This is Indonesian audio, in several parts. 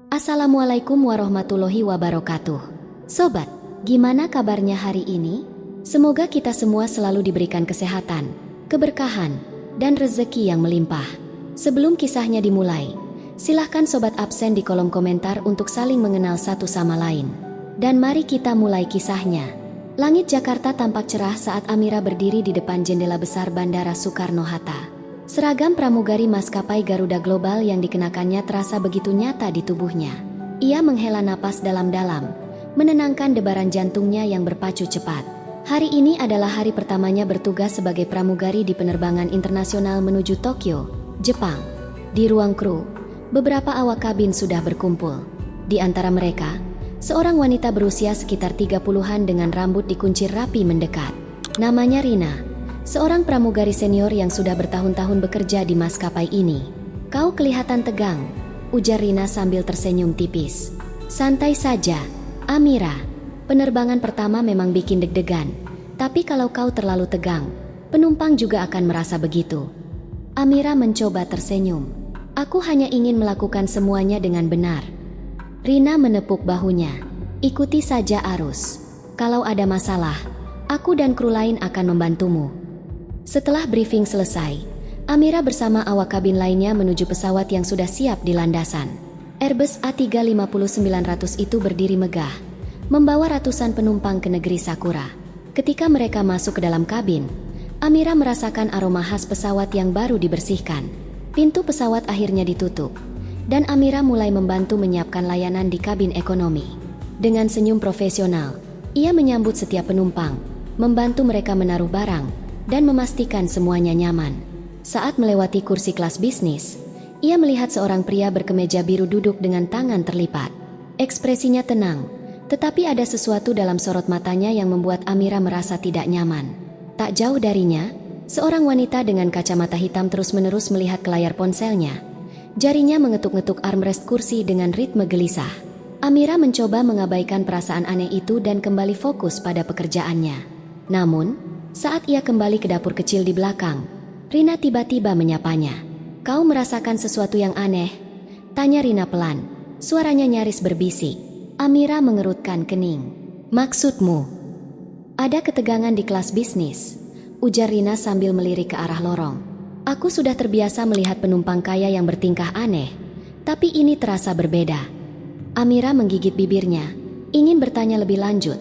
Assalamualaikum warahmatullahi wabarakatuh. Sobat, gimana kabarnya hari ini? Semoga kita semua selalu diberikan kesehatan, keberkahan, dan rezeki yang melimpah. Sebelum kisahnya dimulai, silahkan sobat absen di kolom komentar untuk saling mengenal satu sama lain. Dan mari kita mulai kisahnya. Langit Jakarta tampak cerah saat Amira berdiri di depan jendela besar Bandara Soekarno-Hatta. Seragam pramugari maskapai Garuda Global yang dikenakannya terasa begitu nyata di tubuhnya. Ia menghela napas dalam-dalam, menenangkan debaran jantungnya yang berpacu cepat. Hari ini adalah hari pertamanya bertugas sebagai pramugari di penerbangan internasional menuju Tokyo, Jepang. Di ruang kru, beberapa awak kabin sudah berkumpul. Di antara mereka, seorang wanita berusia sekitar 30-an dengan rambut dikuncir rapi mendekat. Namanya Rina. Seorang pramugari senior yang sudah bertahun-tahun bekerja di maskapai ini. "Kau kelihatan tegang," ujar Rina sambil tersenyum tipis. "Santai saja, Amira. Penerbangan pertama memang bikin deg-degan. Tapi kalau kau terlalu tegang, penumpang juga akan merasa begitu." Amira mencoba tersenyum. "Aku hanya ingin melakukan semuanya dengan benar." Rina menepuk bahunya. "Ikuti saja arus. Kalau ada masalah, aku dan kru lain akan membantumu." Setelah briefing selesai, Amira bersama awak kabin lainnya menuju pesawat yang sudah siap di landasan. Airbus A350-900 itu berdiri megah, membawa ratusan penumpang ke negeri Sakura. Ketika mereka masuk ke dalam kabin, Amira merasakan aroma khas pesawat yang baru dibersihkan. Pintu pesawat akhirnya ditutup, dan Amira mulai membantu menyiapkan layanan di kabin ekonomi. Dengan senyum profesional, ia menyambut setiap penumpang, membantu mereka menaruh barang, dan memastikan semuanya nyaman. Saat melewati kursi kelas bisnis, ia melihat seorang pria berkemeja biru duduk dengan tangan terlipat. Ekspresinya tenang, tetapi ada sesuatu dalam sorot matanya yang membuat Amira merasa tidak nyaman. Tak jauh darinya, seorang wanita dengan kacamata hitam terus-menerus melihat ke layar ponselnya. Jarinya mengetuk-ngetuk armrest kursi dengan ritme gelisah. Amira mencoba mengabaikan perasaan aneh itu dan kembali fokus pada pekerjaannya. Namun, saat ia kembali ke dapur kecil di belakang, Rina tiba-tiba menyapanya. "Kau merasakan sesuatu yang aneh?" tanya Rina pelan. Suaranya nyaris berbisik. Amira mengerutkan kening. "Maksudmu?" "Ada ketegangan di kelas bisnis," ujar Rina sambil melirik ke arah lorong. "Aku sudah terbiasa melihat penumpang kaya yang bertingkah aneh, tapi ini terasa berbeda." Amira menggigit bibirnya, ingin bertanya lebih lanjut.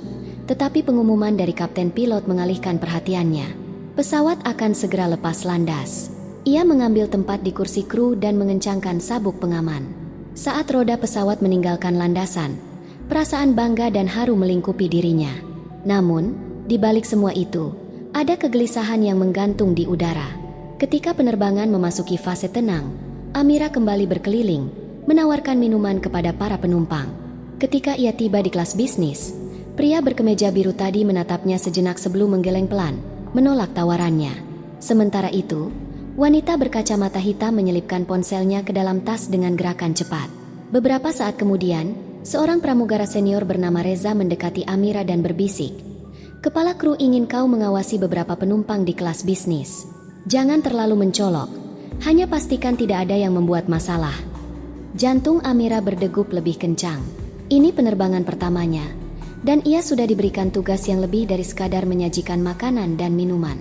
Tetapi pengumuman dari kapten pilot mengalihkan perhatiannya. Pesawat akan segera lepas landas. Ia mengambil tempat di kursi kru dan mengencangkan sabuk pengaman. Saat roda pesawat meninggalkan landasan, perasaan bangga dan haru melingkupi dirinya. Namun, di balik semua itu, ada kegelisahan yang menggantung di udara. Ketika penerbangan memasuki fase tenang, Amira kembali berkeliling, menawarkan minuman kepada para penumpang. Ketika ia tiba di kelas bisnis, pria berkemeja biru tadi menatapnya sejenak sebelum menggeleng pelan, menolak tawarannya. Sementara itu, wanita berkacamata hitam menyelipkan ponselnya ke dalam tas dengan gerakan cepat. Beberapa saat kemudian, seorang pramugara senior bernama Reza mendekati Amira dan berbisik, "Kepala kru ingin kau mengawasi beberapa penumpang di kelas bisnis. Jangan terlalu mencolok, hanya pastikan tidak ada yang membuat masalah." Jantung Amira berdegup lebih kencang. Ini penerbangan pertamanya, dan ia sudah diberikan tugas yang lebih dari sekadar menyajikan makanan dan minuman.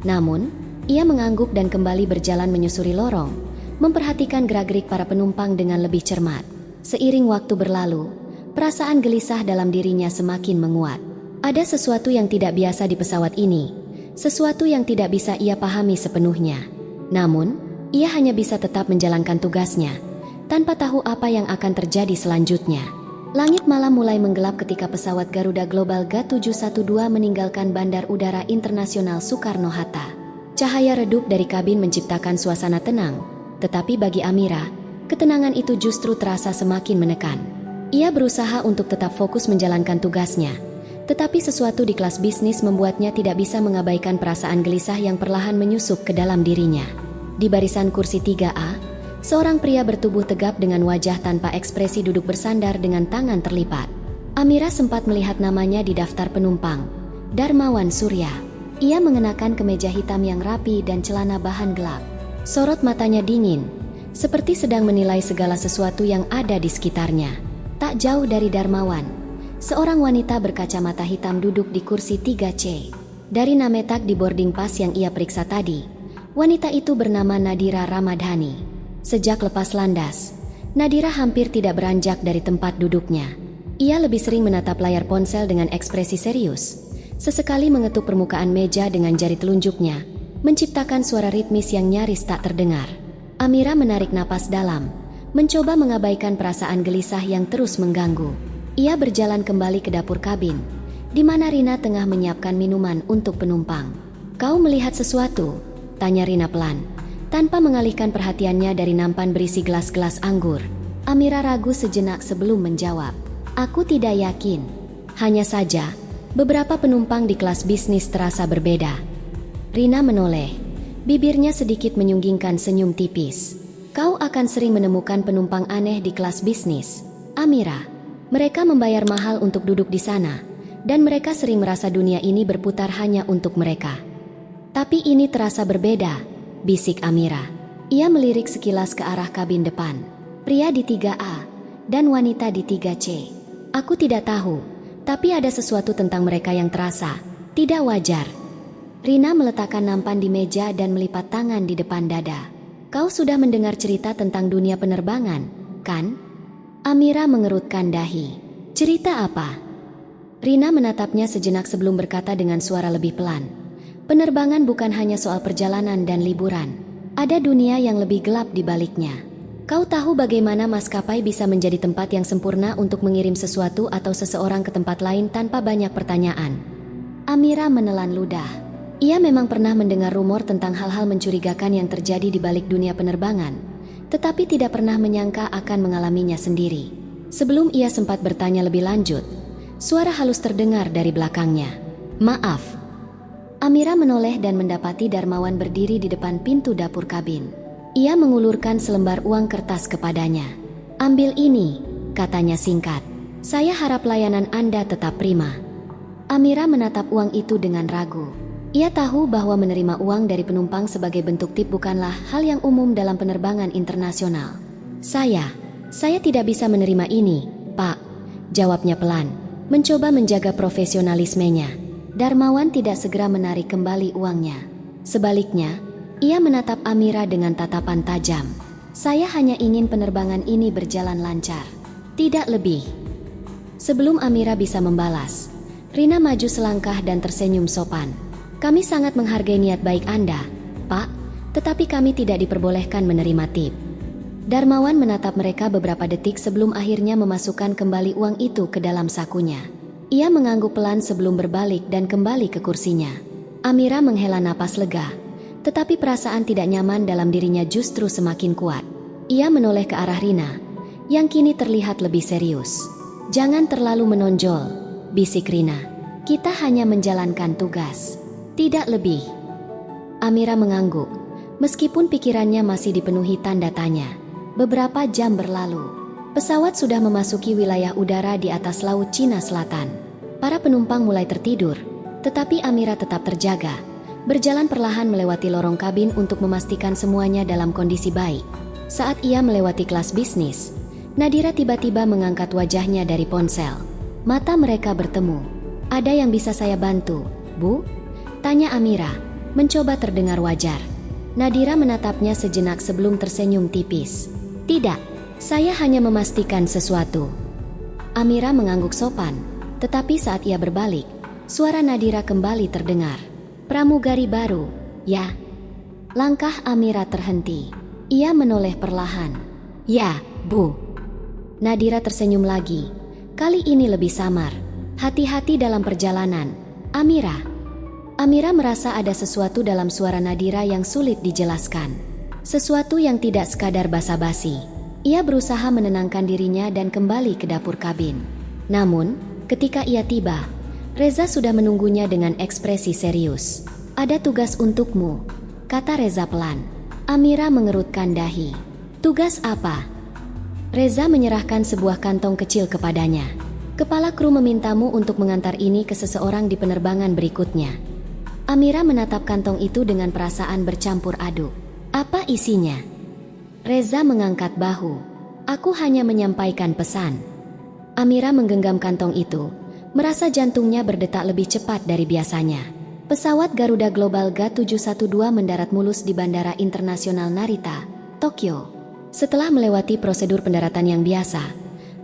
Namun, ia mengangguk dan kembali berjalan menyusuri lorong, memperhatikan gerak-gerik para penumpang dengan lebih cermat. Seiring waktu berlalu, perasaan gelisah dalam dirinya semakin menguat. Ada sesuatu yang tidak biasa di pesawat ini, sesuatu yang tidak bisa ia pahami sepenuhnya. Namun, ia hanya bisa tetap menjalankan tugasnya, tanpa tahu apa yang akan terjadi selanjutnya. Langit malam mulai menggelap ketika pesawat Garuda Global G712 meninggalkan Bandar Udara Internasional Soekarno-Hatta. Cahaya redup dari kabin menciptakan suasana tenang, tetapi bagi Amira, ketenangan itu justru terasa semakin menekan. Ia berusaha untuk tetap fokus menjalankan tugasnya, tetapi sesuatu di kelas bisnis membuatnya tidak bisa mengabaikan perasaan gelisah yang perlahan menyusup ke dalam dirinya. Di barisan kursi 3A, seorang pria bertubuh tegap dengan wajah tanpa ekspresi duduk bersandar dengan tangan terlipat. Amira sempat melihat namanya di daftar penumpang, Darmawan Surya. Ia mengenakan kemeja hitam yang rapi dan celana bahan gelap. Sorot matanya dingin, seperti sedang menilai segala sesuatu yang ada di sekitarnya. Tak jauh dari Darmawan, seorang wanita berkacamata hitam duduk di kursi 3C. Dari nametak di boarding pass yang ia periksa tadi, wanita itu bernama Nadira Ramadhani. Sejak lepas landas, Nadira hampir tidak beranjak dari tempat duduknya. Ia lebih sering menatap layar ponsel dengan ekspresi serius. Sesekali mengetuk permukaan meja dengan jari telunjuknya, menciptakan suara ritmis yang nyaris tak terdengar. Amira menarik napas dalam, mencoba mengabaikan perasaan gelisah yang terus mengganggu. Ia berjalan kembali ke dapur kabin, di mana Rina tengah menyiapkan minuman untuk penumpang. "Kau melihat sesuatu?" tanya Rina pelan, tanpa mengalihkan perhatiannya dari nampan berisi gelas-gelas anggur. Amira ragu sejenak sebelum menjawab. "Aku tidak yakin. Hanya saja, beberapa penumpang di kelas bisnis terasa berbeda." Rina menoleh, bibirnya sedikit menyunggingkan senyum tipis. "Kau akan sering menemukan penumpang aneh di kelas bisnis, Amira. Mereka membayar mahal untuk duduk di sana, dan mereka sering merasa dunia ini berputar hanya untuk mereka. Tapi ini terasa berbeda," bisik Amira. Ia melirik sekilas ke arah kabin depan. "Pria di 3A dan wanita di 3C. Aku tidak tahu, tapi ada sesuatu tentang mereka yang terasa tidak wajar." Rina meletakkan nampan di meja dan melipat tangan di depan dada. "Kau sudah mendengar cerita tentang dunia penerbangan, kan?" Amira mengerutkan dahi. "Cerita apa?" Rina menatapnya sejenak sebelum berkata dengan suara lebih pelan. "Penerbangan bukan hanya soal perjalanan dan liburan. Ada dunia yang lebih gelap di baliknya. Kau tahu bagaimana maskapai bisa menjadi tempat yang sempurna untuk mengirim sesuatu atau seseorang ke tempat lain tanpa banyak pertanyaan?" Amira menelan ludah. Ia memang pernah mendengar rumor tentang hal-hal mencurigakan yang terjadi di balik dunia penerbangan, tetapi tidak pernah menyangka akan mengalaminya sendiri. Sebelum ia sempat bertanya lebih lanjut, suara halus terdengar dari belakangnya. "Maaf." Amira menoleh dan mendapati Darmawan berdiri di depan pintu dapur kabin. Ia mengulurkan selembar uang kertas kepadanya. "Ambil ini," katanya singkat. "Saya harap layanan Anda tetap prima." Amira menatap uang itu dengan ragu. Ia tahu bahwa menerima uang dari penumpang sebagai bentuk tip bukanlah hal yang umum dalam penerbangan internasional. Saya tidak bisa menerima ini, Pak," jawabnya pelan, mencoba menjaga profesionalismenya. Darmawan tidak segera menarik kembali uangnya. Sebaliknya, ia menatap Amira dengan tatapan tajam. "Saya hanya ingin penerbangan ini berjalan lancar, tidak lebih." Sebelum Amira bisa membalas, Rina maju selangkah dan tersenyum sopan. "Kami sangat menghargai niat baik Anda, Pak, tetapi kami tidak diperbolehkan menerima tip." Darmawan menatap mereka beberapa detik sebelum akhirnya memasukkan kembali uang itu ke dalam sakunya. Ia mengangguk pelan sebelum berbalik dan kembali ke kursinya. Amira menghela napas lega, tetapi perasaan tidak nyaman dalam dirinya justru semakin kuat. Ia menoleh ke arah Rina, yang kini terlihat lebih serius. "Jangan terlalu menonjol," bisik Rina. "Kita hanya menjalankan tugas, tidak lebih." Amira mengangguk, meskipun pikirannya masih dipenuhi tanda tanya. Beberapa jam berlalu. Pesawat sudah memasuki wilayah udara di atas Laut Cina Selatan. Para penumpang mulai tertidur, tetapi Amira tetap terjaga, berjalan perlahan melewati lorong kabin untuk memastikan semuanya dalam kondisi baik. Saat ia melewati kelas bisnis, Nadira tiba-tiba mengangkat wajahnya dari ponsel. Mata mereka bertemu. "Ada yang bisa saya bantu, Bu?" tanya Amira, mencoba terdengar wajar. Nadira menatapnya sejenak sebelum tersenyum tipis. "Tidak, saya hanya memastikan sesuatu." Amira mengangguk sopan, tetapi saat ia berbalik, suara Nadira kembali terdengar. "Pramugari baru, ya?" Langkah Amira terhenti. Ia menoleh perlahan. "Ya, Bu." Nadira tersenyum lagi, kali ini lebih samar. "Hati-hati dalam perjalanan, Amira." Amira merasa ada sesuatu dalam suara Nadira yang sulit dijelaskan. Sesuatu yang tidak sekadar basa-basi. Ia berusaha menenangkan dirinya dan kembali ke dapur kabin. Namun, ketika ia tiba, Reza sudah menunggunya dengan ekspresi serius. "Ada tugas untukmu," kata Reza pelan. Amira mengerutkan dahi. "Tugas apa?" Reza menyerahkan sebuah kantong kecil kepadanya. "Kepala kru memintamu untuk mengantar ini ke seseorang di penerbangan berikutnya." Amira menatap kantong itu dengan perasaan bercampur aduk. "Apa isinya?" Reza mengangkat bahu. Aku hanya menyampaikan pesan. Amira menggenggam kantong itu, merasa jantungnya berdetak lebih cepat dari biasanya. Pesawat Garuda Global G712 mendarat mulus di Bandara Internasional Narita, Tokyo. Setelah melewati prosedur pendaratan yang biasa,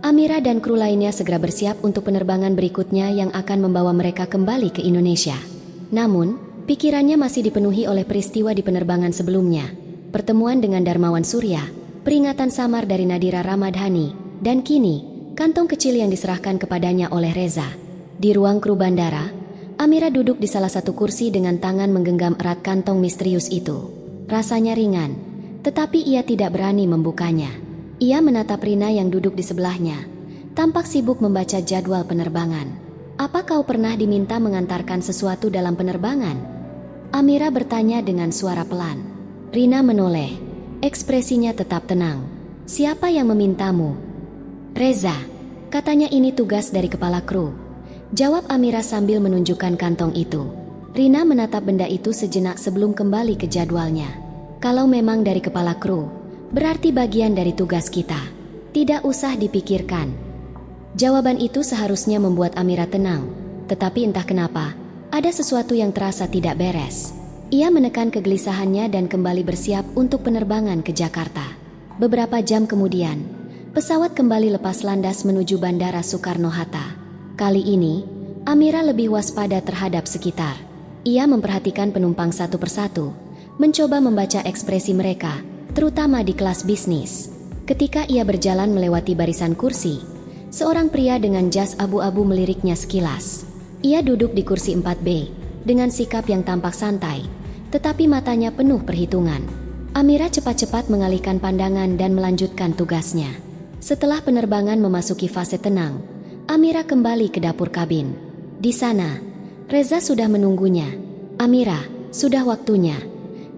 Amira dan kru lainnya segera bersiap untuk penerbangan berikutnya yang akan membawa mereka kembali ke Indonesia. Namun, pikirannya masih dipenuhi oleh peristiwa di penerbangan sebelumnya. Pertemuan dengan Darmawan Surya, peringatan samar dari Nadira Ramadhani, dan kini, kantong kecil yang diserahkan kepadanya oleh Reza. Di ruang kru bandara, Amira duduk di salah satu kursi dengan tangan menggenggam erat kantong misterius itu. Rasanya ringan, tetapi ia tidak berani membukanya. Ia menatap Rina yang duduk di sebelahnya, tampak sibuk membaca jadwal penerbangan. Apa kau pernah diminta mengantarkan sesuatu dalam penerbangan? Amira bertanya dengan suara pelan. Rina menoleh, ekspresinya tetap tenang. Siapa yang memintamu? Reza, katanya ini tugas dari kepala kru. Jawab Amira sambil menunjukkan kantong itu. Rina menatap benda itu sejenak sebelum kembali ke jadwalnya. Kalau memang dari kepala kru, berarti bagian dari tugas kita. Tidak usah dipikirkan. Jawaban itu seharusnya membuat Amira tenang, tetapi entah kenapa, ada sesuatu yang terasa tidak beres. Ia menekan kegelisahannya dan kembali bersiap untuk penerbangan ke Jakarta. Beberapa jam kemudian, pesawat kembali lepas landas menuju Bandara Soekarno-Hatta. Kali ini, Amira lebih waspada terhadap sekitar. Ia memperhatikan penumpang satu persatu, mencoba membaca ekspresi mereka, terutama di kelas bisnis. Ketika ia berjalan melewati barisan kursi, seorang pria dengan jas abu-abu meliriknya sekilas. Ia duduk di kursi 4B, dengan sikap yang tampak santai, tetapi matanya penuh perhitungan. Amira cepat-cepat mengalihkan pandangan dan melanjutkan tugasnya. Setelah penerbangan memasuki fase tenang, Amira kembali ke dapur kabin. Di sana, Reza sudah menunggunya. Amira, sudah waktunya,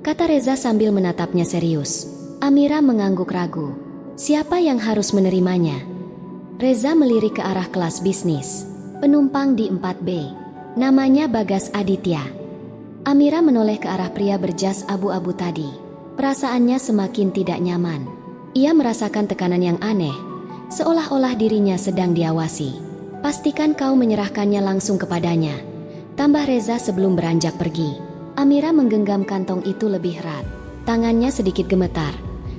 kata Reza sambil menatapnya serius. Amira mengangguk ragu. Siapa yang harus menerimanya? Reza melirik ke arah kelas bisnis. Penumpang di 4B. Namanya Bagas Aditya. Amira menoleh ke arah pria berjas abu-abu tadi. Perasaannya semakin tidak nyaman. Ia merasakan tekanan yang aneh, seolah-olah dirinya sedang diawasi. Pastikan kau menyerahkannya langsung kepadanya, tambah Reza sebelum beranjak pergi. Amira menggenggam kantong itu lebih erat. Tangannya sedikit gemetar,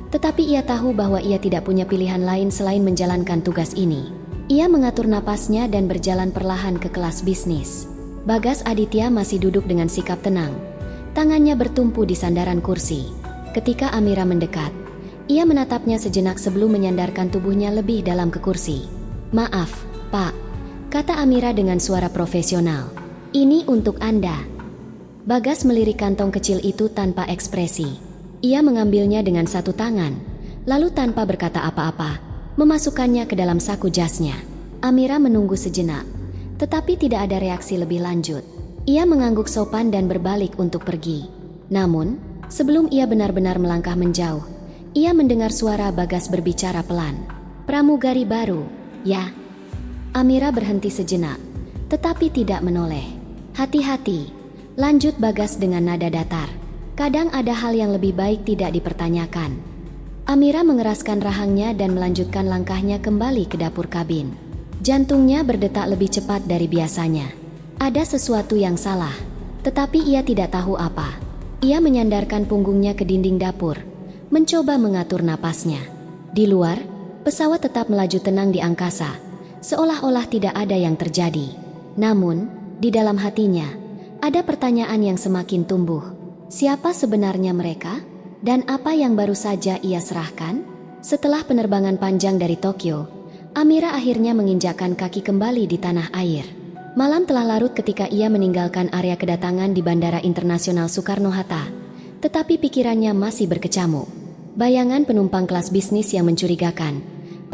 tetapi ia tahu bahwa ia tidak punya pilihan lain selain menjalankan tugas ini. Ia mengatur napasnya dan berjalan perlahan ke kelas bisnis. Bagas Aditya masih duduk dengan sikap tenang. Tangannya bertumpu di sandaran kursi. Ketika Amira mendekat, ia menatapnya sejenak sebelum menyandarkan tubuhnya lebih dalam ke kursi. Maaf, Pak, kata Amira dengan suara profesional. Ini untuk Anda. Bagas melirik kantong kecil itu tanpa ekspresi. Ia mengambilnya dengan satu tangan, lalu tanpa berkata apa-apa, memasukkannya ke dalam saku jasnya. Amira menunggu sejenak, tetapi tidak ada reaksi lebih lanjut. Ia mengangguk sopan dan berbalik untuk pergi. Namun, sebelum ia benar-benar melangkah menjauh, ia mendengar suara Bagas berbicara pelan. Pramugari baru, ya? Amira berhenti sejenak, tetapi tidak menoleh. Hati-hati, lanjut Bagas dengan nada datar. Kadang ada hal yang lebih baik tidak dipertanyakan. Amira mengeraskan rahangnya dan melanjutkan langkahnya kembali ke dapur kabin. Jantungnya berdetak lebih cepat dari biasanya. Ada sesuatu yang salah, tetapi ia tidak tahu apa. Ia menyandarkan punggungnya ke dinding dapur, mencoba mengatur napasnya. Di luar, pesawat tetap melaju tenang di angkasa, seolah-olah tidak ada yang terjadi. Namun, di dalam hatinya, ada pertanyaan yang semakin tumbuh. Siapa sebenarnya mereka? Dan apa yang baru saja ia serahkan? Setelah penerbangan panjang dari Tokyo, Amira akhirnya menginjakkan kaki kembali di tanah air. Malam telah larut ketika ia meninggalkan area kedatangan di Bandara Internasional Soekarno-Hatta, tetapi pikirannya masih berkecamuk. Bayangan penumpang kelas bisnis yang mencurigakan,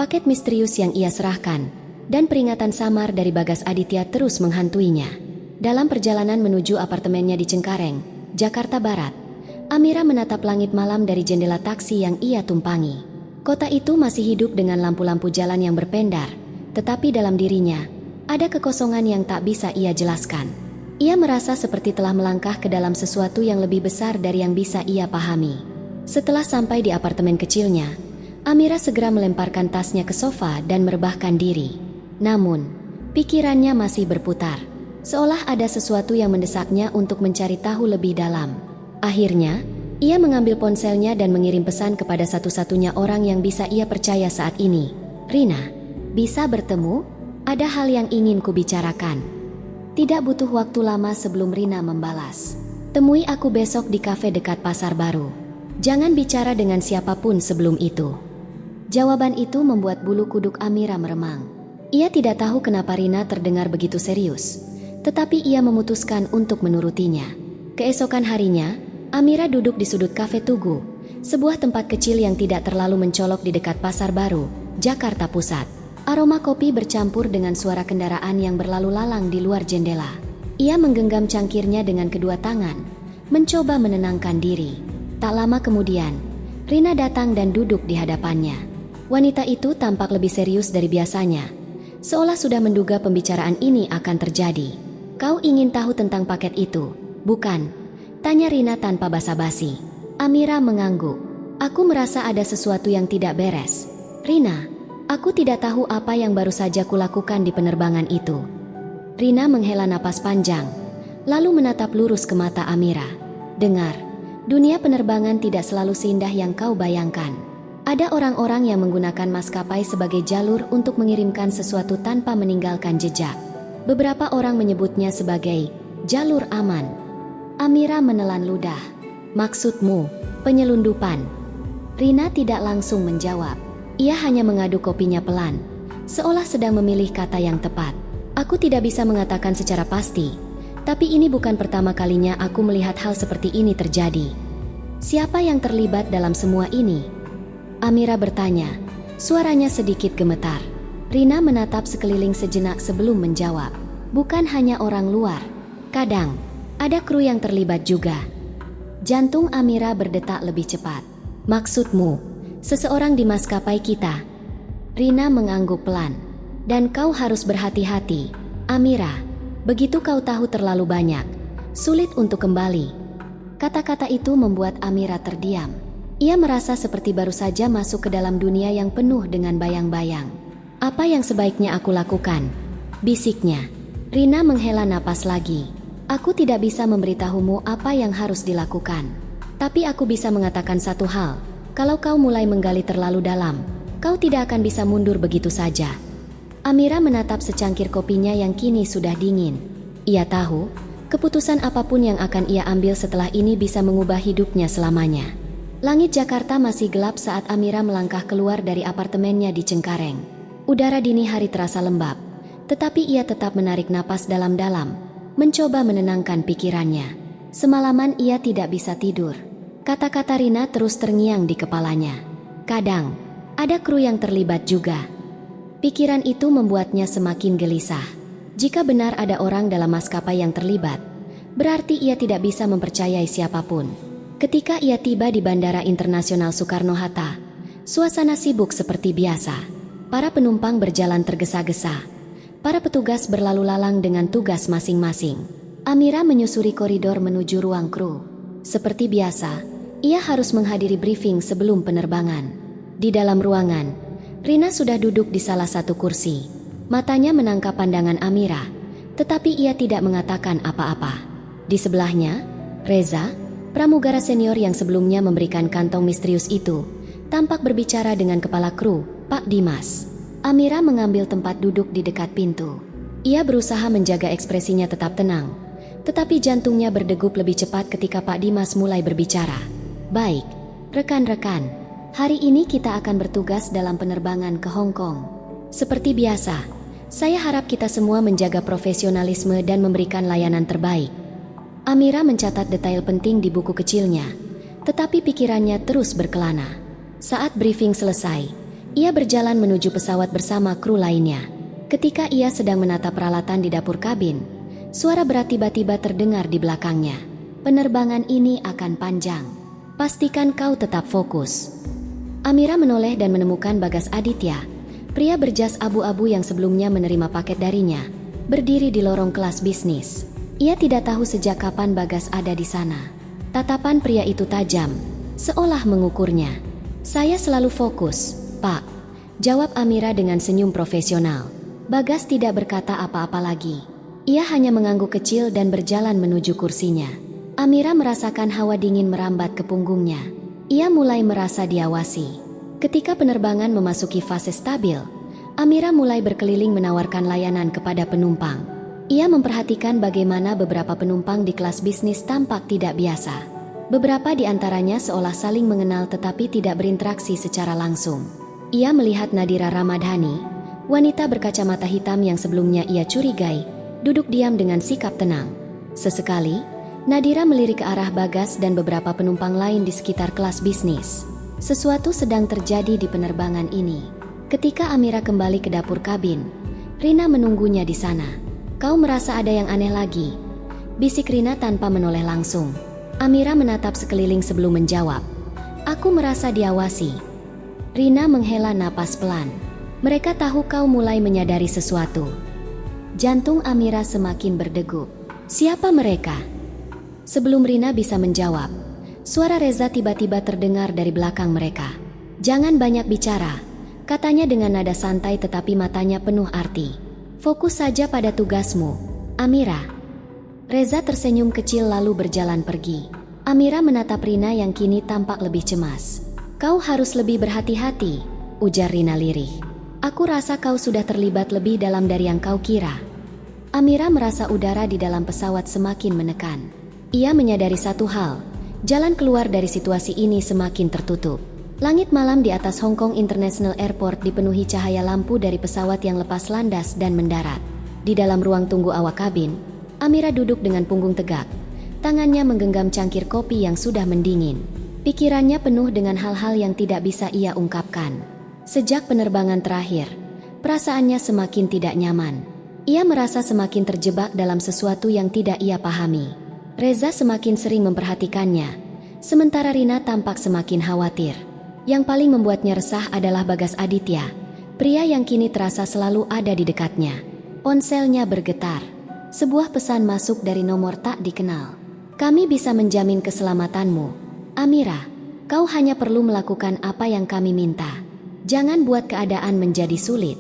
paket misterius yang ia serahkan, dan peringatan samar dari Bagas Aditya terus menghantuinya. Dalam perjalanan menuju apartemennya di Cengkareng, Jakarta Barat, Amira menatap langit malam dari jendela taksi yang ia tumpangi. Kota itu masih hidup dengan lampu-lampu jalan yang berpendar, tetapi dalam dirinya ada kekosongan yang tak bisa ia jelaskan. Ia merasa seperti telah melangkah ke dalam sesuatu yang lebih besar dari yang bisa ia pahami. Setelah sampai di apartemen kecilnya, Amira segera melemparkan tasnya ke sofa dan merebahkan diri. Namun, pikirannya masih berputar, seolah ada sesuatu yang mendesaknya untuk mencari tahu lebih dalam. Akhirnya, ia mengambil ponselnya dan mengirim pesan kepada satu-satunya orang yang bisa ia percaya saat ini. "Rina, bisa bertemu? Ada hal yang ingin kubicarakan." Tidak butuh waktu lama sebelum Rina membalas. "Temui aku besok di kafe dekat Pasar Baru. Jangan bicara dengan siapapun sebelum itu." Jawaban itu membuat bulu kuduk Amira meremang. Ia tidak tahu kenapa Rina terdengar begitu serius, tetapi ia memutuskan untuk menurutinya. Keesokan harinya, Amira duduk di sudut kafe Tugu, sebuah tempat kecil yang tidak terlalu mencolok di dekat Pasar Baru, Jakarta Pusat. Aroma kopi bercampur dengan suara kendaraan yang berlalu lalang di luar jendela. Ia menggenggam cangkirnya dengan kedua tangan, mencoba menenangkan diri. Tak lama kemudian, Rina datang dan duduk di hadapannya. Wanita itu tampak lebih serius dari biasanya, seolah sudah menduga pembicaraan ini akan terjadi. "Kau ingin tahu tentang paket itu, bukan?" tanya Rina tanpa basa-basi. Amira mengangguk. "Aku merasa ada sesuatu yang tidak beres. Rina, aku tidak tahu apa yang baru saja kulakukan di penerbangan itu." Rina menghela napas panjang, lalu menatap lurus ke mata Amira. "Dengar, dunia penerbangan tidak selalu seindah yang kau bayangkan. Ada orang-orang yang menggunakan maskapai sebagai jalur untuk mengirimkan sesuatu tanpa meninggalkan jejak. Beberapa orang menyebutnya sebagai jalur aman." Amira menelan ludah. "Maksudmu, penyelundupan?" Rina tidak langsung menjawab. Ia hanya mengaduk kopinya pelan, seolah sedang memilih kata yang tepat. "Aku tidak bisa mengatakan secara pasti, tapi ini bukan pertama kalinya aku melihat hal seperti ini terjadi." "Siapa yang terlibat dalam semua ini?" Amira bertanya, suaranya sedikit gemetar. Rina menatap sekeliling sejenak sebelum menjawab. "Bukan hanya orang luar. Kadang, ada kru yang terlibat juga." Jantung Amira berdetak lebih cepat. "Maksudmu, seseorang di maskapai kita?" Rina mengangguk pelan. "Dan kau harus berhati-hati, Amira. Begitu kau tahu terlalu banyak, sulit untuk kembali." Kata-kata itu membuat Amira terdiam. Ia merasa seperti baru saja masuk ke dalam dunia yang penuh dengan bayang-bayang. "Apa yang sebaiknya aku lakukan?" bisiknya. Rina menghela napas lagi. "Aku tidak bisa memberitahumu apa yang harus dilakukan. Tapi aku bisa mengatakan satu hal. Kalau kau mulai menggali terlalu dalam, kau tidak akan bisa mundur begitu saja." Amira menatap secangkir kopinya yang kini sudah dingin. Ia tahu, keputusan apapun yang akan ia ambil setelah ini bisa mengubah hidupnya selamanya. Langit Jakarta masih gelap saat Amira melangkah keluar dari apartemennya di Cengkareng. Udara dini hari terasa lembab, tetapi ia tetap menarik napas dalam-dalam, mencoba menenangkan pikirannya. Semalaman ia tidak bisa tidur. Kata-kata Rina terus terngiang di kepalanya. "Kadang, ada kru yang terlibat juga." Pikiran itu membuatnya semakin gelisah. Jika benar ada orang dalam maskapai yang terlibat, berarti ia tidak bisa mempercayai siapapun. Ketika ia tiba di Bandara Internasional Soekarno-Hatta, suasana sibuk seperti biasa. Para penumpang berjalan tergesa-gesa. Para petugas berlalu lalang dengan tugas masing-masing. Amira menyusuri koridor menuju ruang kru. Seperti biasa, ia harus menghadiri briefing sebelum penerbangan. Di dalam ruangan, Rina sudah duduk di salah satu kursi. Matanya menangkap pandangan Amira, tetapi ia tidak mengatakan apa-apa. Di sebelahnya, Reza, pramugara senior yang sebelumnya memberikan kantong misterius itu, tampak berbicara dengan kepala kru, Pak Dimas. Amira mengambil tempat duduk di dekat pintu. Ia berusaha menjaga ekspresinya tetap tenang, tetapi jantungnya berdegup lebih cepat ketika Pak Dimas mulai berbicara. "Baik, rekan-rekan, hari ini kita akan bertugas dalam penerbangan ke Hong Kong. Seperti biasa, saya harap kita semua menjaga profesionalisme dan memberikan layanan terbaik." Amira mencatat detail penting di buku kecilnya, tetapi pikirannya terus berkelana. Saat briefing selesai, ia berjalan menuju pesawat bersama kru lainnya. Ketika ia sedang menata peralatan di dapur kabin, suara berat tiba-tiba terdengar di belakangnya. "Penerbangan ini akan panjang. Pastikan kau tetap fokus." Amira menoleh dan menemukan Bagas Aditya, pria berjas abu-abu yang sebelumnya menerima paket darinya, berdiri di lorong kelas bisnis. Ia tidak tahu sejak kapan Bagas ada di sana. Tatapan pria itu tajam, seolah mengukurnya. "Saya selalu fokus, Pak," jawab Amira dengan senyum profesional. Bagas tidak berkata apa-apa lagi. Ia hanya mengangguk kecil dan berjalan menuju kursinya. Amira merasakan hawa dingin merambat ke punggungnya. Ia mulai merasa diawasi. Ketika penerbangan memasuki fase stabil, Amira mulai berkeliling menawarkan layanan kepada penumpang. Ia memperhatikan bagaimana beberapa penumpang di kelas bisnis tampak tidak biasa. Beberapa di antaranya seolah saling mengenal tetapi tidak berinteraksi secara langsung. Ia melihat Nadira Ramadhani, wanita berkacamata hitam yang sebelumnya ia curigai, duduk diam dengan sikap tenang. Sesekali, Nadira melirik ke arah Bagas dan beberapa penumpang lain di sekitar kelas bisnis. Sesuatu sedang terjadi di penerbangan ini. Ketika Amira kembali ke dapur kabin, Rina menunggunya di sana. "Kau merasa ada yang aneh lagi?" bisik Rina tanpa menoleh langsung. Amira menatap sekeliling sebelum menjawab. "Aku merasa diawasi." Rina menghela napas pelan. "Mereka tahu kau mulai menyadari sesuatu." Jantung Amira semakin berdegup. "Siapa mereka?" Sebelum Rina bisa menjawab, suara Reza tiba-tiba terdengar dari belakang mereka. "Jangan banyak bicara," katanya dengan nada santai tetapi matanya penuh arti. "Fokus saja pada tugasmu, Amira." Reza tersenyum kecil lalu berjalan pergi. Amira menatap Rina yang kini tampak lebih cemas. "Kau harus lebih berhati-hati," ujar Rina lirih. "Aku rasa kau sudah terlibat lebih dalam dari yang kau kira." Amira merasa udara di dalam pesawat semakin menekan. Ia menyadari satu hal, jalan keluar dari situasi ini semakin tertutup. Langit malam di atas Hong Kong International Airport dipenuhi cahaya lampu dari pesawat yang lepas landas dan mendarat. Di dalam ruang tunggu awak kabin, Amira duduk dengan punggung tegak. Tangannya menggenggam cangkir kopi yang sudah mendingin. Pikirannya penuh dengan hal-hal yang tidak bisa ia ungkapkan. Sejak penerbangan terakhir, perasaannya semakin tidak nyaman. Ia merasa semakin terjebak dalam sesuatu yang tidak ia pahami. Reza semakin sering memperhatikannya, sementara Rina tampak semakin khawatir. Yang paling membuatnya resah adalah Bagas Aditya, pria yang kini terasa selalu ada di dekatnya. Ponselnya bergetar. Sebuah pesan masuk dari nomor tak dikenal. "Kami bisa menjamin keselamatanmu, Amira. Kau hanya perlu melakukan apa yang kami minta. Jangan buat keadaan menjadi sulit."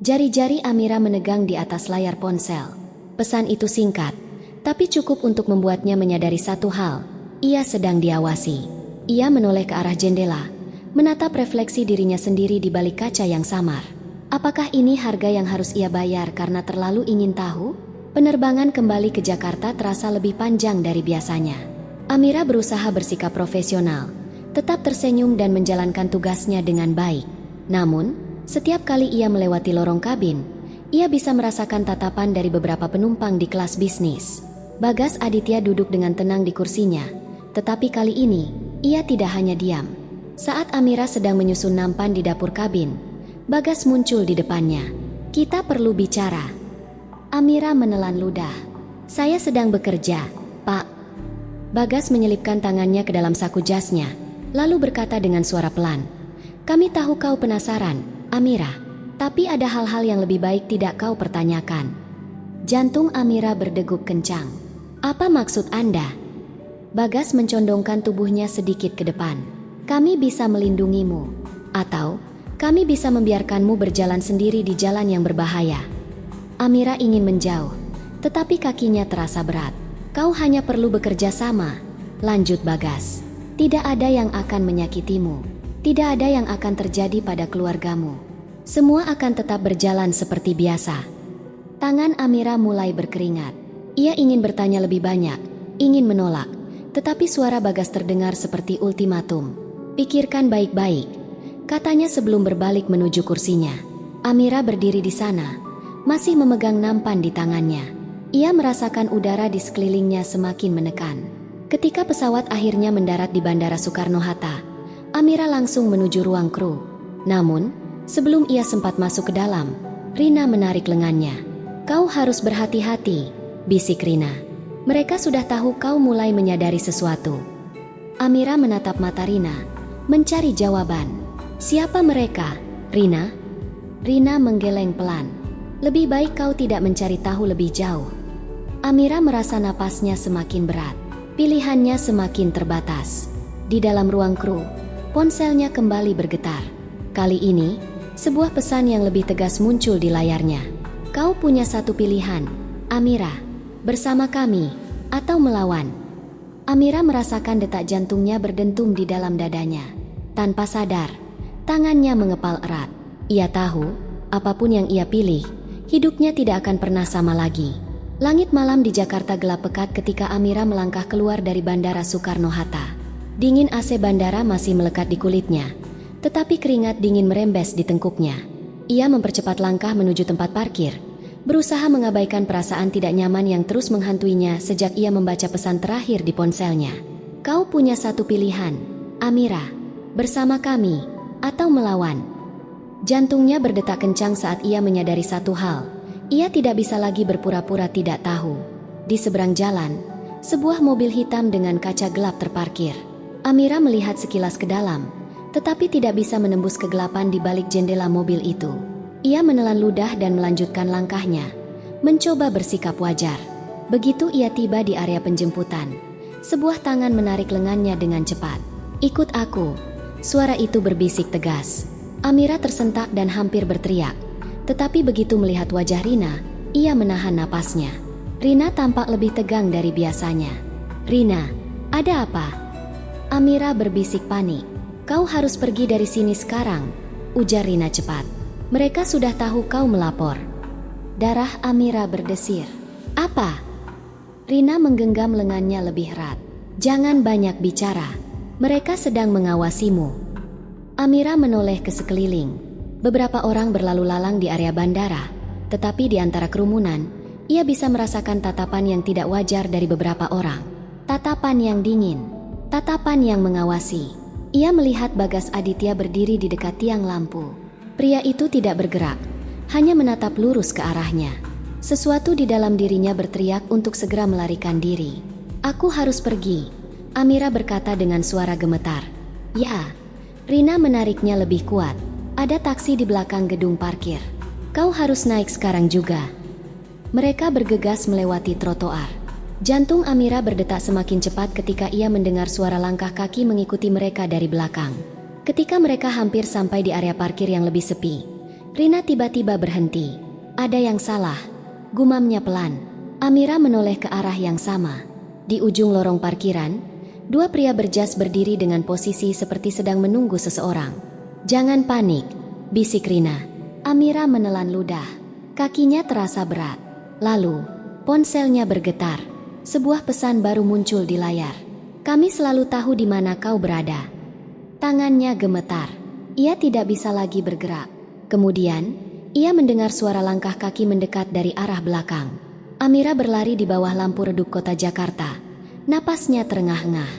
Jari-jari Amira menegang di atas layar ponsel. Pesan itu singkat, tapi cukup untuk membuatnya menyadari satu hal. Ia sedang diawasi. Ia menoleh ke arah jendela, menatap refleksi dirinya sendiri di balik kaca yang samar. Apakah ini harga yang harus ia bayar karena terlalu ingin tahu? Penerbangan kembali ke Jakarta terasa lebih panjang dari biasanya. Amira berusaha bersikap profesional, tetap tersenyum dan menjalankan tugasnya dengan baik. Namun, setiap kali ia melewati lorong kabin, ia bisa merasakan tatapan dari beberapa penumpang di kelas bisnis. Bagas Aditya duduk dengan tenang di kursinya, tetapi kali ini, ia tidak hanya diam. Saat Amira sedang menyusun nampan di dapur kabin, Bagas muncul di depannya. "Kita perlu bicara." Amira menelan ludah. "Saya sedang bekerja, Pak." Bagas menyelipkan tangannya ke dalam saku jasnya, lalu berkata dengan suara pelan, "Kami tahu kau penasaran, Amira. Tapi ada hal-hal yang lebih baik tidak kau pertanyakan." Jantung Amira berdegup kencang. "Apa maksud Anda?" Bagas mencondongkan tubuhnya sedikit ke depan. "Kami bisa melindungimu, atau kami bisa membiarkanmu berjalan sendiri di jalan yang berbahaya." Amira ingin menjauh, tetapi kakinya terasa berat. "Kau hanya perlu bekerja sama," lanjut Bagas. "Tidak ada yang akan menyakitimu. Tidak ada yang akan terjadi pada keluargamu. Semua akan tetap berjalan seperti biasa." Tangan Amira mulai berkeringat. Ia ingin bertanya lebih banyak, ingin menolak, tetapi suara Bagas terdengar seperti ultimatum. "Pikirkan baik-baik," katanya sebelum berbalik menuju kursinya. Amira berdiri di sana, masih memegang nampan di tangannya. Ia merasakan udara di sekelilingnya semakin menekan. Ketika pesawat akhirnya mendarat di Bandara Soekarno-Hatta, Amira langsung menuju ruang kru. Namun, sebelum ia sempat masuk ke dalam, Rina menarik lengannya. "Kau harus berhati-hati," bisik Rina. "Mereka sudah tahu kau mulai menyadari sesuatu." Amira menatap mata Rina, mencari jawaban. "Siapa mereka, Rina?" Rina menggeleng pelan. "Lebih baik kau tidak mencari tahu lebih jauh." Amira merasa napasnya semakin berat. Pilihannya semakin terbatas. Di dalam ruang kru, ponselnya kembali bergetar. Kali ini, sebuah pesan yang lebih tegas muncul di layarnya. Kau punya satu pilihan, Amira. Bersama kami, atau melawan. Amira merasakan detak jantungnya berdentum di dalam dadanya. Tanpa sadar, tangannya mengepal erat. Ia tahu, apapun yang ia pilih, hidupnya tidak akan pernah sama lagi. Langit malam di Jakarta gelap pekat ketika Amira melangkah keluar dari Bandara Soekarno-Hatta. Dingin AC bandara masih melekat di kulitnya, tetapi keringat dingin merembes di tengkuknya. Ia mempercepat langkah menuju tempat parkir, berusaha mengabaikan perasaan tidak nyaman yang terus menghantuinya sejak ia membaca pesan terakhir di ponselnya. Kau punya satu pilihan, Amira. Bersama kami, atau melawan. Jantungnya berdetak kencang saat ia menyadari satu hal. Ia tidak bisa lagi berpura-pura tidak tahu. Di seberang jalan, sebuah mobil hitam dengan kaca gelap terparkir. Amira melihat sekilas ke dalam, tetapi tidak bisa menembus kegelapan di balik jendela mobil itu. Ia menelan ludah dan melanjutkan langkahnya, mencoba bersikap wajar. Begitu ia tiba di area penjemputan, sebuah tangan menarik lengannya dengan cepat. Ikut aku, suara itu berbisik tegas. Amira tersentak dan hampir berteriak, tetapi begitu melihat wajah Rina, ia menahan napasnya. Rina tampak lebih tegang dari biasanya. Rina, ada apa? Amira berbisik panik. Kau harus pergi dari sini sekarang, ujar Rina cepat. Mereka sudah tahu kau melapor. Darah Amira berdesir. Apa? Rina menggenggam lengannya lebih erat. Jangan banyak bicara. Mereka sedang mengawasimu. Amira menoleh ke sekeliling. Beberapa orang berlalu lalang di area bandara, tetapi di antara kerumunan, ia bisa merasakan tatapan yang tidak wajar dari beberapa orang. Tatapan yang dingin, tatapan yang mengawasi. Ia melihat Bagas Aditya berdiri di dekat tiang lampu. Pria itu tidak bergerak, hanya menatap lurus ke arahnya. Sesuatu di dalam dirinya berteriak untuk segera melarikan diri. Aku harus pergi, Amira berkata dengan suara gemetar. Ya. Rina menariknya lebih kuat. Ada taksi di belakang gedung parkir. Kau harus naik sekarang juga. Mereka bergegas melewati trotoar. Jantung Amira berdetak semakin cepat ketika ia mendengar suara langkah kaki mengikuti mereka dari belakang. Ketika mereka hampir sampai di area parkir yang lebih sepi, Rina tiba-tiba berhenti. Ada yang salah, gumamnya pelan. Amira menoleh ke arah yang sama. Di ujung lorong parkiran, dua pria berjas berdiri dengan posisi seperti sedang menunggu seseorang. Jangan panik, bisik Rina. Amira menelan ludah. Kakinya terasa berat. Lalu, ponselnya bergetar. Sebuah pesan baru muncul di layar. Kami selalu tahu di mana kau berada. Tangannya gemetar. Ia tidak bisa lagi bergerak. Kemudian, ia mendengar suara langkah kaki mendekat dari arah belakang. Amira berlari di bawah lampu redup kota Jakarta. Napasnya terengah-engah.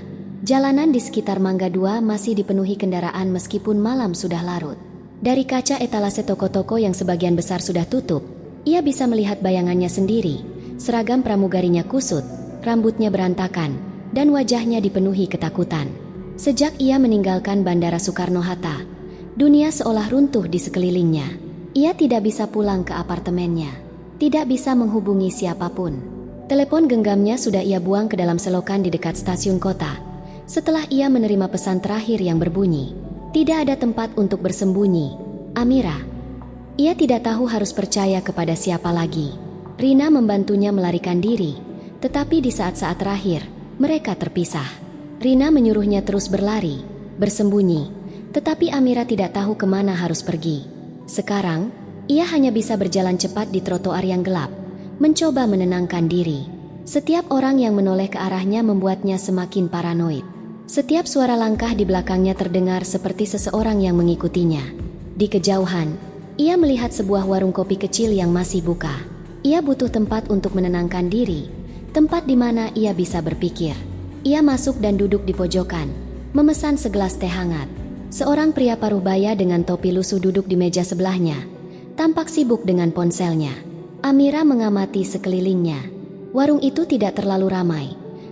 Jalanan di sekitar Mangga 2 masih dipenuhi kendaraan meskipun malam sudah larut. Dari kaca etalase toko-toko yang sebagian besar sudah tutup, ia bisa melihat bayangannya sendiri. Seragam pramugarinya kusut, rambutnya berantakan, dan wajahnya dipenuhi ketakutan. Sejak ia meninggalkan Bandara Soekarno-Hatta, dunia seolah runtuh di sekelilingnya. Ia tidak bisa pulang ke apartemennya, tidak bisa menghubungi siapapun. Telepon genggamnya sudah ia buang ke dalam selokan di dekat stasiun kota. Setelah ia menerima pesan terakhir yang berbunyi, tidak ada tempat untuk bersembunyi. Amira. Ia tidak tahu harus percaya kepada siapa lagi. Rina membantunya melarikan diri, tetapi di saat-saat terakhir, mereka terpisah. Rina menyuruhnya terus berlari, bersembunyi, tetapi Amira tidak tahu kemana harus pergi. Sekarang, ia hanya bisa berjalan cepat di trotoar yang gelap, mencoba menenangkan diri. Setiap orang yang menoleh ke arahnya membuatnya semakin paranoid. Setiap suara langkah di belakangnya terdengar seperti seseorang yang mengikutinya. Di kejauhan, ia melihat sebuah warung kopi kecil yang masih buka. Ia butuh tempat untuk menenangkan diri, tempat di mana ia bisa berpikir. Ia masuk dan duduk di pojokan, memesan segelas teh hangat. Seorang pria paruh baya dengan topi lusuh duduk di meja sebelahnya, tampak sibuk dengan ponselnya. Amira mengamati sekelilingnya. Warung itu tidak terlalu ramai.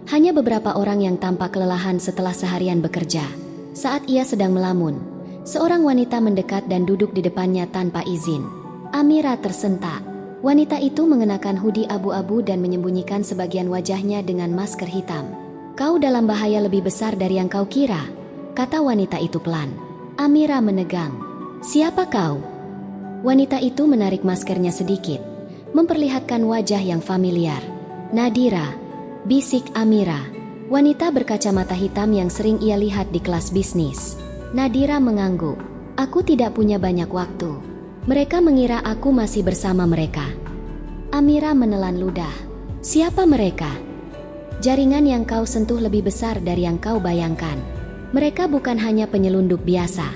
Hanya beberapa orang yang tampak kelelahan setelah seharian bekerja. Saat ia sedang melamun, seorang wanita mendekat dan duduk di depannya tanpa izin. Amira tersentak. Wanita itu mengenakan hoodie abu-abu dan menyembunyikan sebagian wajahnya dengan masker hitam. Kau dalam bahaya lebih besar dari yang kau kira, kata wanita itu pelan. Amira menegang. Siapa kau? Wanita itu menarik maskernya sedikit, memperlihatkan wajah yang familiar. Nadira, bisik Amira. Wanita berkacamata hitam yang sering ia lihat di kelas bisnis. Nadira mengangguk. Aku tidak punya banyak waktu. Mereka mengira aku masih bersama mereka. Amira menelan ludah. Siapa mereka? Jaringan yang kau sentuh lebih besar dari yang kau bayangkan. Mereka bukan hanya penyelundup biasa.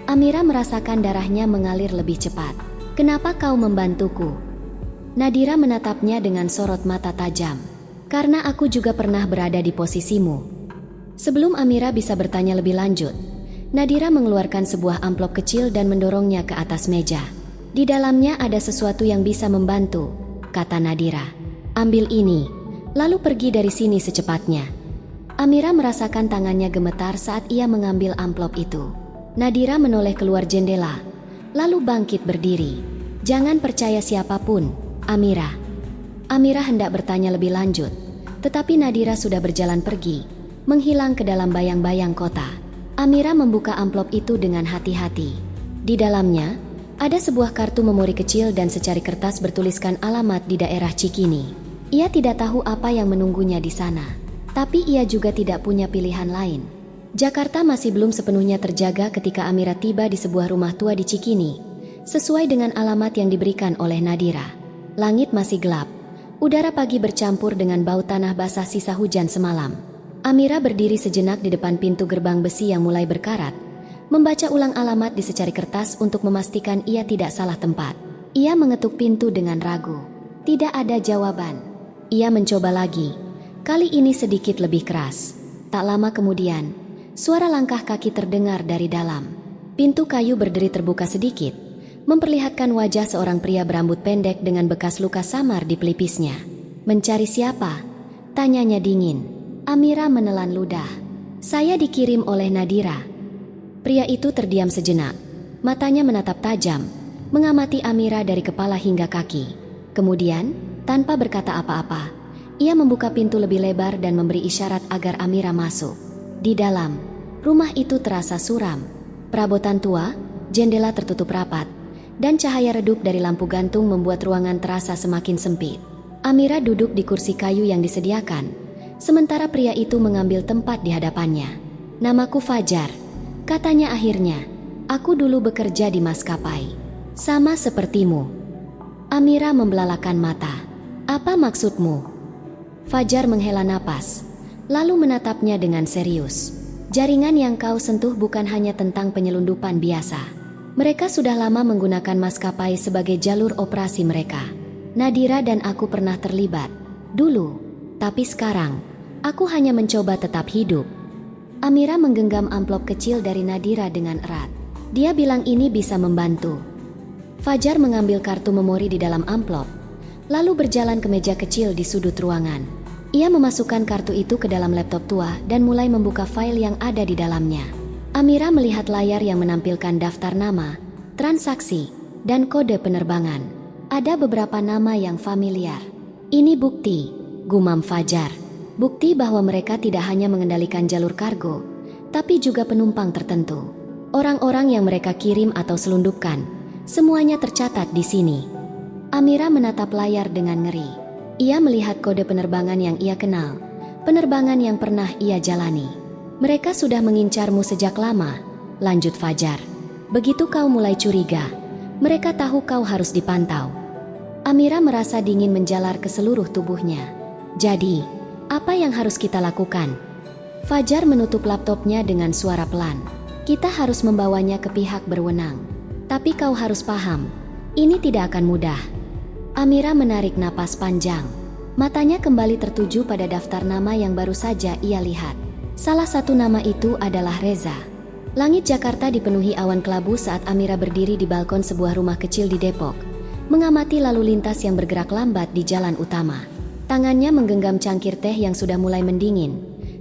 Amira merasakan darahnya mengalir lebih cepat. Kenapa kau membantuku? Nadira menatapnya dengan sorot mata tajam. Karena aku juga pernah berada di posisimu. Sebelum Amira bisa bertanya lebih lanjut, Nadira mengeluarkan sebuah amplop kecil dan mendorongnya ke atas meja. Di dalamnya ada sesuatu yang bisa membantu, kata Nadira. Ambil ini, lalu pergi dari sini secepatnya. Amira merasakan tangannya gemetar saat ia mengambil amplop itu. Nadira menoleh keluar jendela, lalu bangkit berdiri. Jangan percaya siapapun, Amira. Amira hendak bertanya lebih lanjut, tetapi Nadira sudah berjalan pergi, menghilang ke dalam bayang-bayang kota. Amira membuka amplop itu dengan hati-hati. Di dalamnya, ada sebuah kartu memori kecil dan secari kertas bertuliskan alamat di daerah Cikini. Ia tidak tahu apa yang menunggunya di sana, tapi ia juga tidak punya pilihan lain. Jakarta masih belum sepenuhnya terjaga ketika Amira tiba di sebuah rumah tua di Cikini, sesuai dengan alamat yang diberikan oleh Nadira. Langit masih gelap, udara pagi bercampur dengan bau tanah basah sisa hujan semalam. Amira berdiri sejenak di depan pintu gerbang besi yang mulai berkarat, membaca ulang alamat di secari kertas untuk memastikan ia tidak salah tempat. Ia mengetuk pintu dengan ragu. Tidak ada jawaban. Ia mencoba lagi, kali ini sedikit lebih keras. Tak lama kemudian, suara langkah kaki terdengar dari dalam. Pintu kayu berderi terbuka sedikit, memperlihatkan wajah seorang pria berambut pendek dengan bekas luka samar di pelipisnya. Mencari siapa? Tanyanya dingin. Amira menelan ludah. Saya dikirim oleh Nadira. Pria itu terdiam sejenak, matanya menatap tajam, mengamati Amira dari kepala hingga kaki. Kemudian, tanpa berkata apa-apa, ia membuka pintu lebih lebar dan memberi isyarat agar Amira masuk. Di dalam, rumah itu terasa suram. Perabotan tua, jendela tertutup rapat, dan cahaya redup dari lampu gantung membuat ruangan terasa semakin sempit. Amira duduk di kursi kayu yang disediakan, sementara pria itu mengambil tempat di hadapannya. Namaku Fajar, katanya akhirnya. Aku dulu bekerja di maskapai. Sama sepertimu. Amira membelalakan mata. Apa maksudmu? Fajar menghela napas, lalu menatapnya dengan serius. Jaringan yang kau sentuh bukan hanya tentang penyelundupan biasa. Mereka sudah lama menggunakan maskapai sebagai jalur operasi mereka. Nadira dan aku pernah terlibat dulu, tapi sekarang aku hanya mencoba tetap hidup. Amira menggenggam amplop kecil dari Nadira dengan erat. Dia bilang ini bisa membantu. Fajar mengambil kartu memori di dalam amplop, lalu berjalan ke meja kecil di sudut ruangan. Ia memasukkan kartu itu ke dalam laptop tua dan mulai membuka file yang ada di dalamnya. Amira melihat layar yang menampilkan daftar nama, transaksi, dan kode penerbangan. Ada beberapa nama yang familiar. Ini bukti, gumam Fajar. Bukti bahwa mereka tidak hanya mengendalikan jalur kargo, tapi juga penumpang tertentu. Orang-orang yang mereka kirim atau selundupkan, semuanya tercatat di sini. Amira menatap layar dengan ngeri. Ia melihat kode penerbangan yang ia kenal, penerbangan yang pernah ia jalani. Mereka sudah mengincarmu sejak lama, lanjut Fajar. Begitu kau mulai curiga, mereka tahu kau harus dipantau. Amira merasa dingin menjalar ke seluruh tubuhnya. Jadi, apa yang harus kita lakukan? Fajar menutup laptopnya dengan suara pelan. Kita harus membawanya ke pihak berwenang. Tapi kau harus paham, ini tidak akan mudah. Amira menarik napas panjang. Matanya kembali tertuju pada daftar nama yang baru saja ia lihat. Salah satu nama itu adalah Reza. Langit Jakarta dipenuhi awan kelabu saat Amira berdiri di balkon sebuah rumah kecil di Depok, mengamati lalu lintas yang bergerak lambat di jalan utama. Tangannya menggenggam cangkir teh yang sudah mulai mendingin,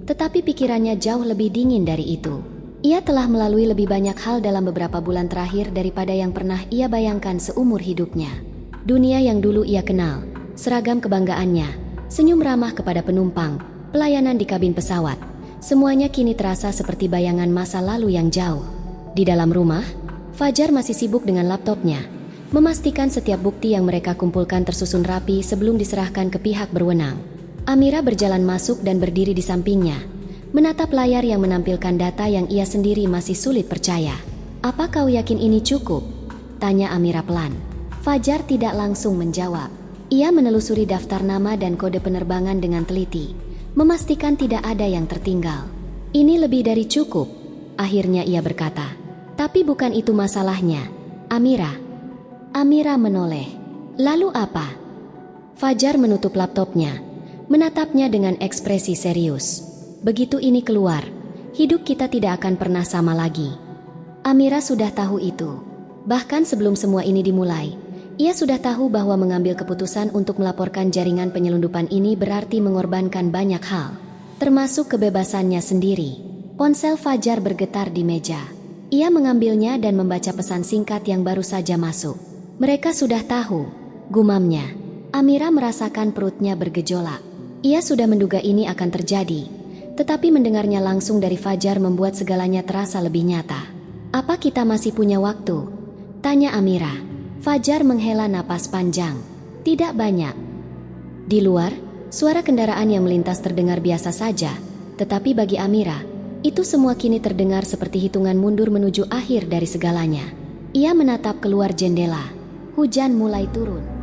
tetapi pikirannya jauh lebih dingin dari itu. Ia telah melalui lebih banyak hal dalam beberapa bulan terakhir daripada yang pernah ia bayangkan seumur hidupnya. Dunia yang dulu ia kenal, seragam kebanggaannya, senyum ramah kepada penumpang, pelayanan di kabin pesawat. Semuanya kini terasa seperti bayangan masa lalu yang jauh. Di dalam rumah, Fajar masih sibuk dengan laptopnya, memastikan setiap bukti yang mereka kumpulkan tersusun rapi sebelum diserahkan ke pihak berwenang. Amira berjalan masuk dan berdiri di sampingnya, menatap layar yang menampilkan data yang ia sendiri masih sulit percaya. "Apa kau yakin ini cukup?" tanya Amira pelan. Fajar tidak langsung menjawab. Ia menelusuri daftar nama dan kode penerbangan dengan teliti, memastikan tidak ada yang tertinggal. "Ini lebih dari cukup," akhirnya ia berkata. "Tapi bukan itu masalahnya, Amira." Amira menoleh. "Lalu apa?" Fajar menutup laptopnya, menatapnya dengan ekspresi serius. "Begitu ini keluar, hidup kita tidak akan pernah sama lagi." Amira sudah tahu itu. Bahkan sebelum semua ini dimulai, ia sudah tahu bahwa mengambil keputusan untuk melaporkan jaringan penyelundupan ini berarti mengorbankan banyak hal, termasuk kebebasannya sendiri. Ponsel Fajar bergetar di meja. Ia mengambilnya dan membaca pesan singkat yang baru saja masuk. "Mereka sudah tahu," gumamnya. Amira merasakan perutnya bergejolak. Ia sudah menduga ini akan terjadi, tetapi mendengarnya langsung dari Fajar membuat segalanya terasa lebih nyata. "Apa kita masih punya waktu?" tanya Amira. Fajar menghela napas panjang. "Tidak banyak." Di luar, suara kendaraan yang melintas terdengar biasa saja, tetapi bagi Amira, itu semua kini terdengar seperti hitungan mundur menuju akhir dari segalanya. Ia menatap keluar jendela. Hujan mulai turun.